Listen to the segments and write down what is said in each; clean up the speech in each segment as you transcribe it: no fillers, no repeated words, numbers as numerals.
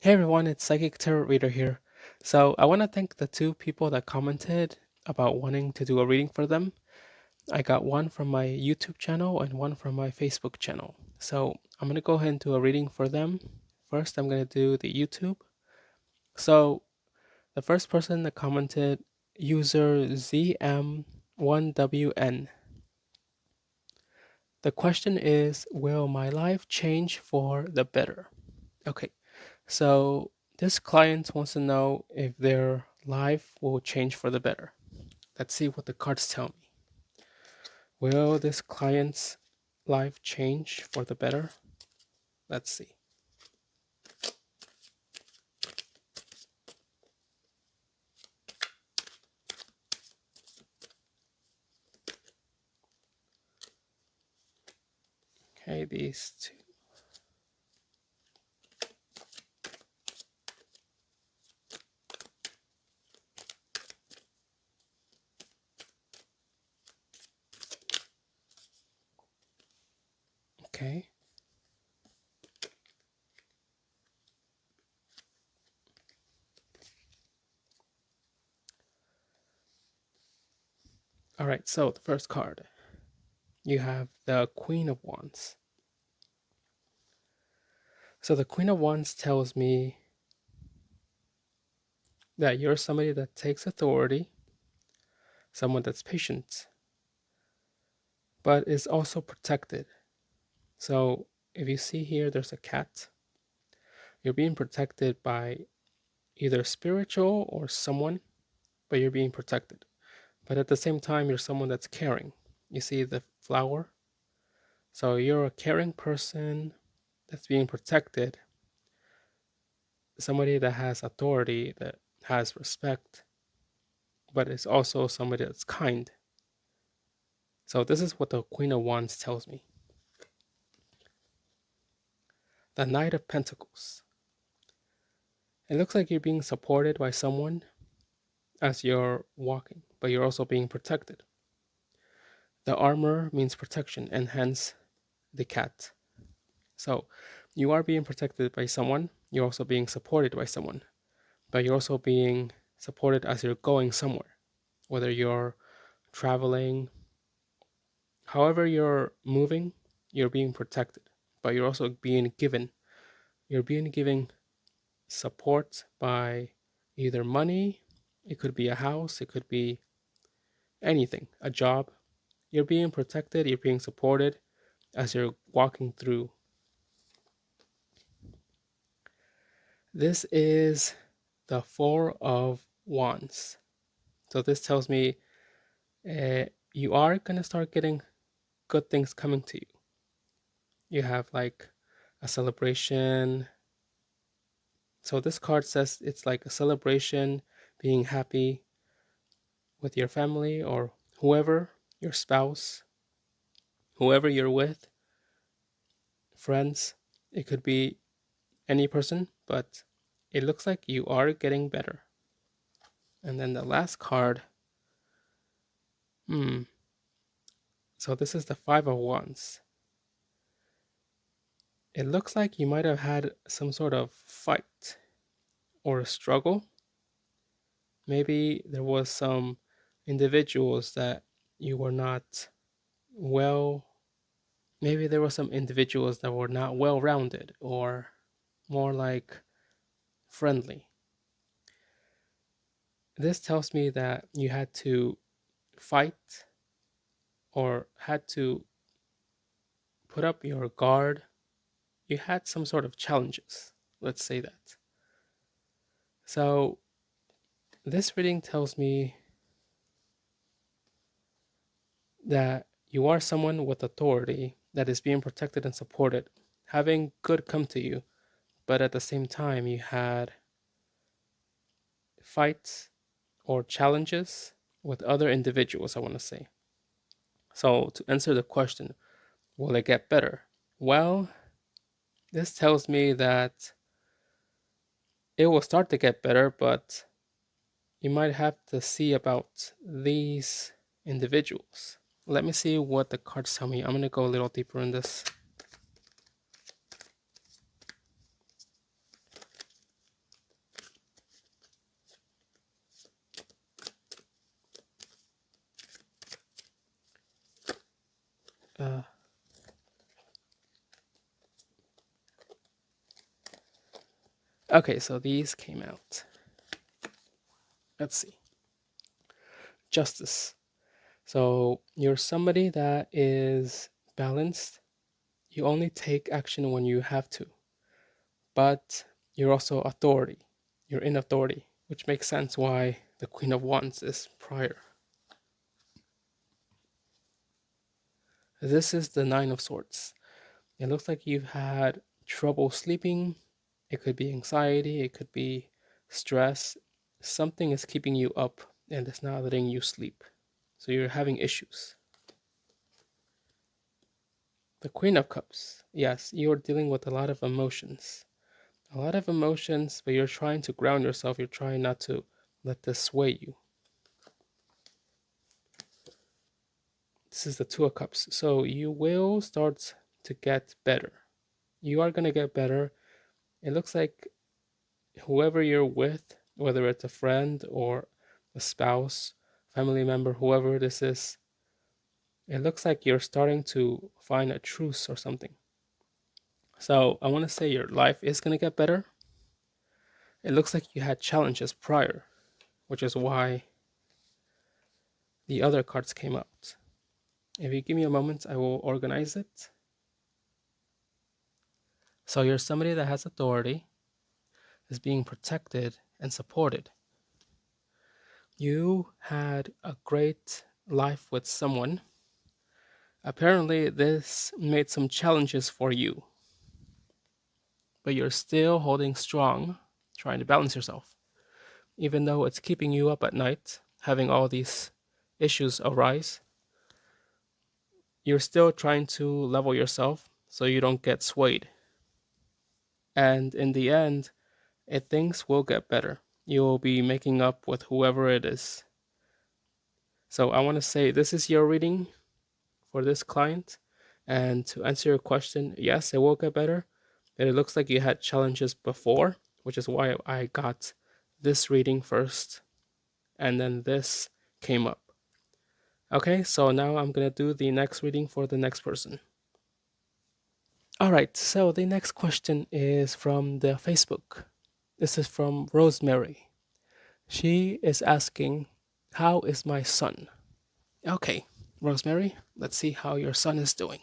Hey everyone, it's Psychic Tarot Reader here. So I want to thank the two people that commented about wanting to do a reading for them. I got one from my YouTube channel and one from my Facebook channel. So I'm going to go ahead and do a reading for them. First, I'm going to do the YouTube. So the first person that commented, user ZM1WN. The question is, will my life change for the better? Okay, so this client wants to know if their life will change for the better. Let's see what the cards tell me. Will this client's life change for the better? Let's see. Okay, these two. Okay. All right, so the first card, you have the Queen of Wands. So the Queen of Wands tells me that you're somebody that takes authority, someone that's patient, but is also protected. So if you see here, there's a cat. You're being protected by either spiritual or someone, but you're being protected. But at the same time, you're someone that's caring. You see the flower? So you're a caring person that's being protected, somebody that has authority, that has respect, but is also somebody that's kind. So this is what the Queen of Wands tells me. The Knight of Pentacles. It looks like you're being supported by someone as you're walking, but you're also being protected. The armor means protection, and hence the cat. So you are being protected by someone, you're also being supported by someone, but you're also being supported as you're going somewhere, whether you're traveling, however you're moving, you're being protected, but you're also being given support by either money, it could be a house, it could be anything, a job. You're being protected, you're being supported as you're walking through. This is the Four of Wands. So this tells me you are going to start getting good things coming to you. You have like a celebration. So this card says it's like a celebration, being happy with your family or whoever, your spouse, whoever you're with, friends. It could be any person, but it looks like you are getting better. And then the last card, so this is the Five of Wands. It looks like you might have had some sort of fight or a struggle. Maybe there was some individuals that you were not well, maybe there were some individuals that were not well rounded or more like friendly. This tells me that you had to fight or had to put up your guard. You had some sort of challenges, let's say that. So this reading tells me that you are someone with authority that is being protected and supported, having good come to you, but at the same time, you had fights or challenges with other individuals, I want to say. So, to answer the question, will it get better? Well, this tells me that it will start to get better, but you might have to see about these individuals. Let me see what the cards tell me. I'm going to go a little deeper in this. Okay, so these came out. Let's see. Justice. So you're somebody that is balanced. You only take action when you have to, but you're also authority. You're in authority, which makes sense why the Queen of Wands is prior. This is the Nine of Swords. It looks like you've had trouble sleeping. It could be anxiety, it could be stress. Something is keeping you up and it's not letting you sleep. So you're having issues. The Queen of Cups. Yes, you're dealing with a lot of emotions. A lot of emotions, but you're trying to ground yourself. You're trying not to let this sway you. This is the Two of Cups. So you will start to get better. You are going to get better. It looks like whoever you're with, whether it's a friend or a spouse, family member, whoever this is, it looks like you're starting to find a truce or something. So I want to say your life is going to get better. It looks like you had challenges prior, which is why the other cards came out. If you give me a moment, I will organize it. So you're somebody that has authority, is being protected and supported. You had a great life with someone. Apparently, this made some challenges for you, but you're still holding strong, trying to balance yourself. Even though it's keeping you up at night, having all these issues arise, you're still trying to level yourself so you don't get swayed. And in the end, things will get better. You will be making up with whoever it is. So I want to say this is your reading for this client. And to answer your question, yes, it will get better. But it looks like you had challenges before, which is why I got this reading first. And then this came up. Okay, so now I'm going to do the next reading for the next person. All right, so the next question is from the Facebook. This is from Rosemary. She is asking, how is my son? Okay, Rosemary, let's see how your son is doing.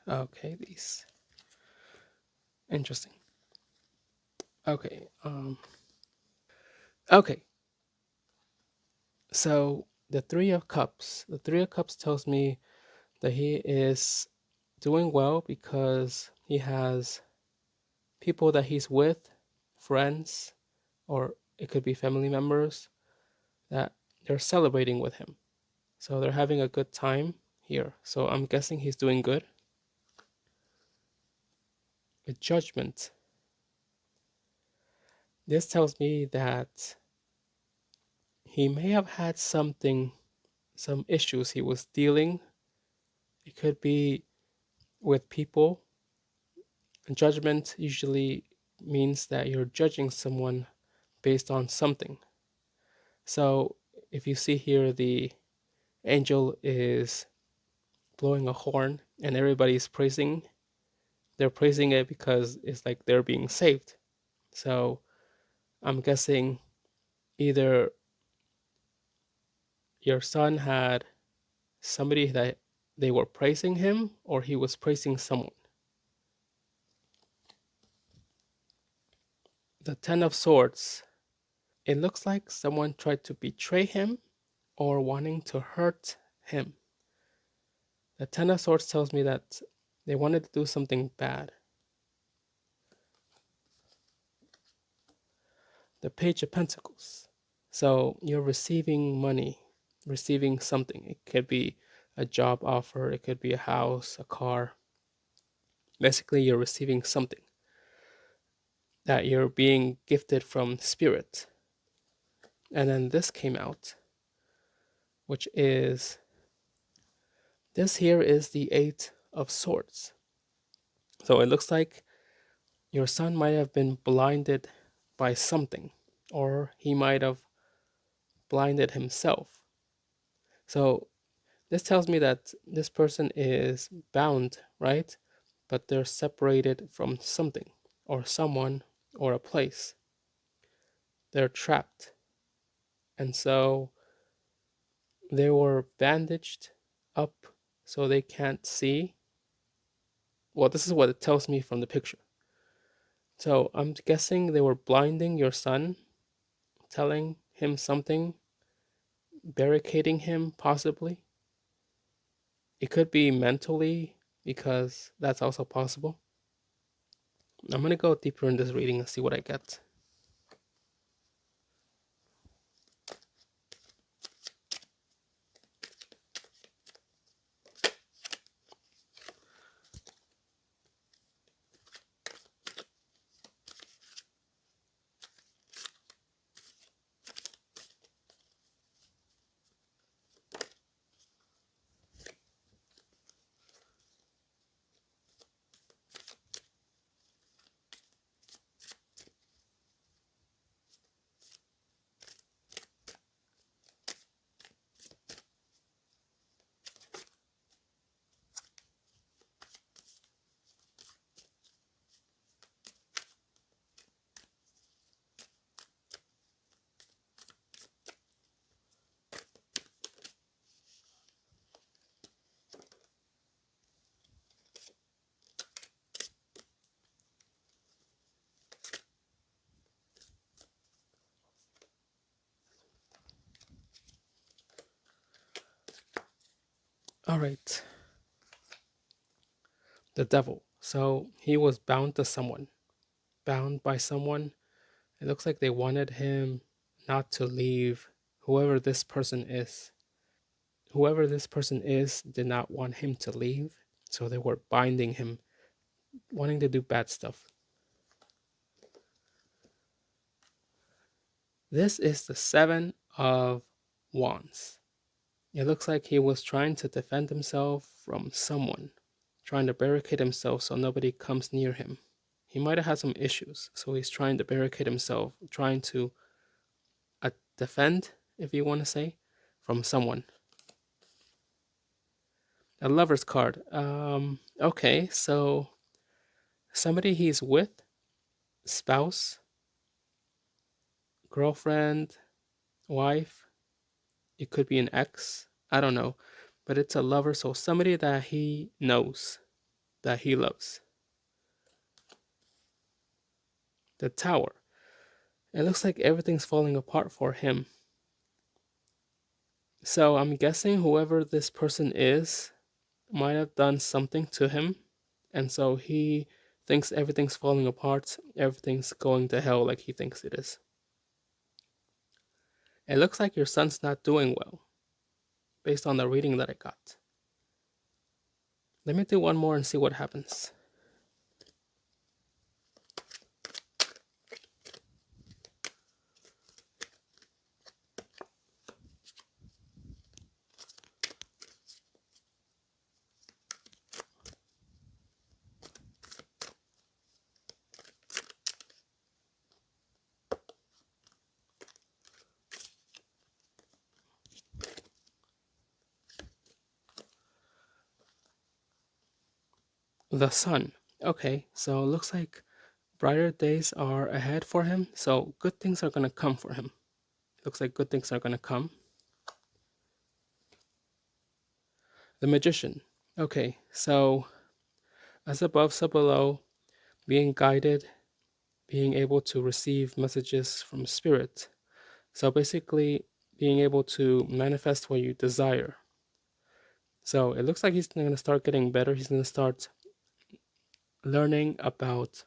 Okay, these. Interesting. Okay, okay. So the Three of Cups. The Three of Cups tells me that he is doing well because he has people that he's with, friends, or it could be family members that they're celebrating with him. So they're having a good time here. So I'm guessing he's doing good. A Judgment. This tells me that he may have had some issues he was dealing. It could be with people. Judgment usually means that you're judging someone based on something. So if you see here, the angel is blowing a horn and everybody's praising. They're praising it because it's like they're being saved. So I'm guessing either your son had somebody that they were praising him or he was praising someone. The Ten of Swords. It looks like someone tried to betray him or wanting to hurt him. The Ten of Swords tells me that they wanted to do something bad. The Page of Pentacles. So you're receiving money, receiving something. It could be a job offer, it could be a house, a car. Basically, you're receiving something that you're being gifted from spirit. And then this came out. which is this here is the Eight of Swords. So it looks like your son might have been blinded by something, or he might have blinded himself. So this tells me that this person is bound, right? But they're separated from something, or someone, or a place. They're trapped. And so they were bandaged up so they can't see. Well, this is what it tells me from the picture. So I'm guessing they were blinding your son, telling him something, barricading him possibly. It could be mentally, because that's also possible. I'm going to go deeper in this reading and see what I get. All right. The devil. So he was bound to someone, bound by someone. It looks like they wanted him not to leave whoever this person is. Whoever this person is did not want him to leave. So they were binding him, wanting to do bad stuff. This is the Seven of Wands. It looks like he was trying to defend himself from someone, trying to barricade himself so nobody comes near him. He might have had some issues, so he's trying to barricade himself, trying to defend, if you want to say, from someone. A lover's card. Okay, so somebody he's with, spouse, girlfriend, wife. It could be an ex. I don't know, but it's a lover, so somebody that he knows, that he loves. The Tower. It looks like everything's falling apart for him. So I'm guessing whoever this person is might have done something to him, and so he thinks everything's falling apart, everything's going to hell like he thinks it is. It looks like your son's not doing well, based on the reading that I got. Let me do one more and see what happens. The Sun. Okay, so it looks like brighter days are ahead for him, so good things are going to come for him. It looks like good things are going to come. The Magician. Okay, so as above, so below, being guided, being able to receive messages from spirit. So basically, being able to manifest what you desire. So it looks like he's going to start getting better. He's going to start learning about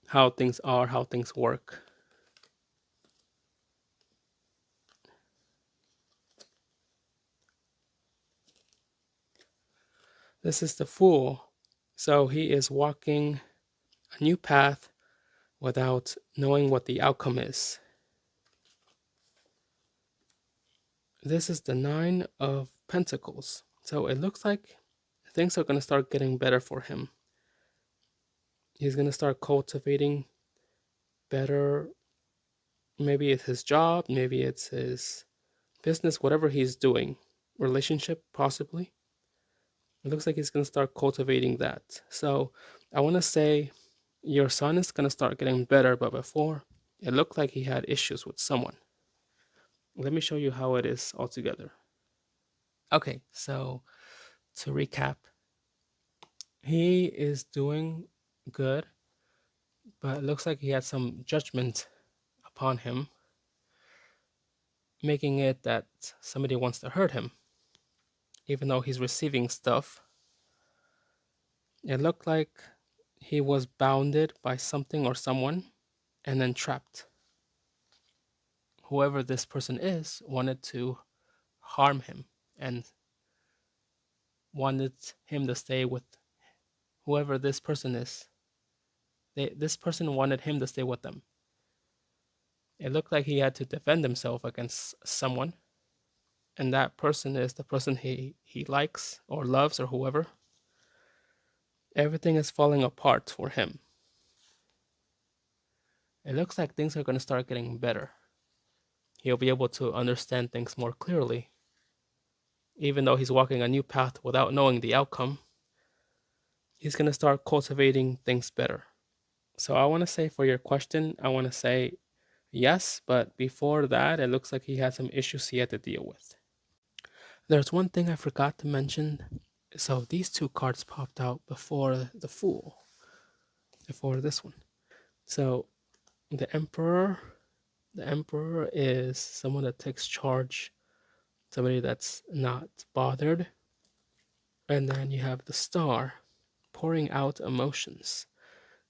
how things are, how things work. This is the Fool. So he is walking a new path without knowing what the outcome is. This is the Nine of Pentacles. So it looks like things are going to start getting better for him. He's going to start cultivating better. Maybe it's his job, maybe it's his business, whatever he's doing, relationship possibly. It looks like he's going to start cultivating that. So I want to say your son is going to start getting better, but before it looked like he had issues with someone. Let me show you how it is altogether. Okay, so to recap, he is doing good, but it looks like he had some judgment upon him, making it that somebody wants to hurt him, even though he's receiving stuff. It looked like he was bounded by something or someone and then trapped. Whoever this person is wanted to harm him and wanted him to stay with whoever this person is. This person wanted him to stay with them. It looked like he had to defend himself against someone, and that person is the person he likes or loves or whoever. Everything is falling apart for him. It looks like things are going to start getting better. He'll be able to understand things more clearly. Even though he's walking a new path without knowing the outcome, he's going to start cultivating things better. So I want to say for your question, I want to say yes, but before that, it looks like he had some issues he had to deal with. There's one thing I forgot to mention. So these two cards popped out before the Fool, before this one. So the Emperor is someone that takes charge, somebody that's not bothered. And then you have the Star, pouring out emotions.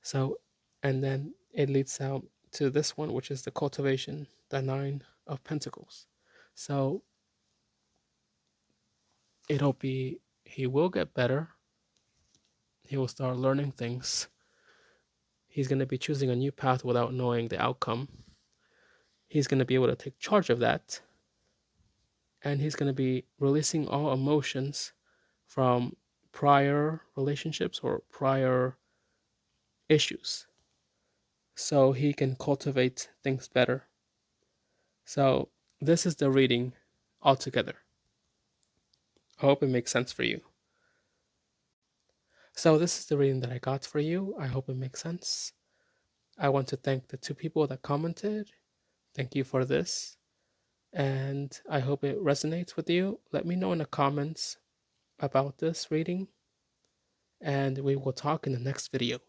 So, and then it leads out to this one, which is the cultivation, the Nine of Pentacles. So he will get better. He will start learning things. He's going to be choosing a new path without knowing the outcome. He's going to be able to take charge of that. And he's going to be releasing all emotions from prior relationships or prior issues, so he can cultivate things better. So this is the reading altogether. I hope it makes sense for you. So this is the reading that I got for you. I hope it makes sense. I want to thank the two people that commented. Thank you for this. And I hope it resonates with you. Let me know in the comments about this reading. And we will talk in the next video.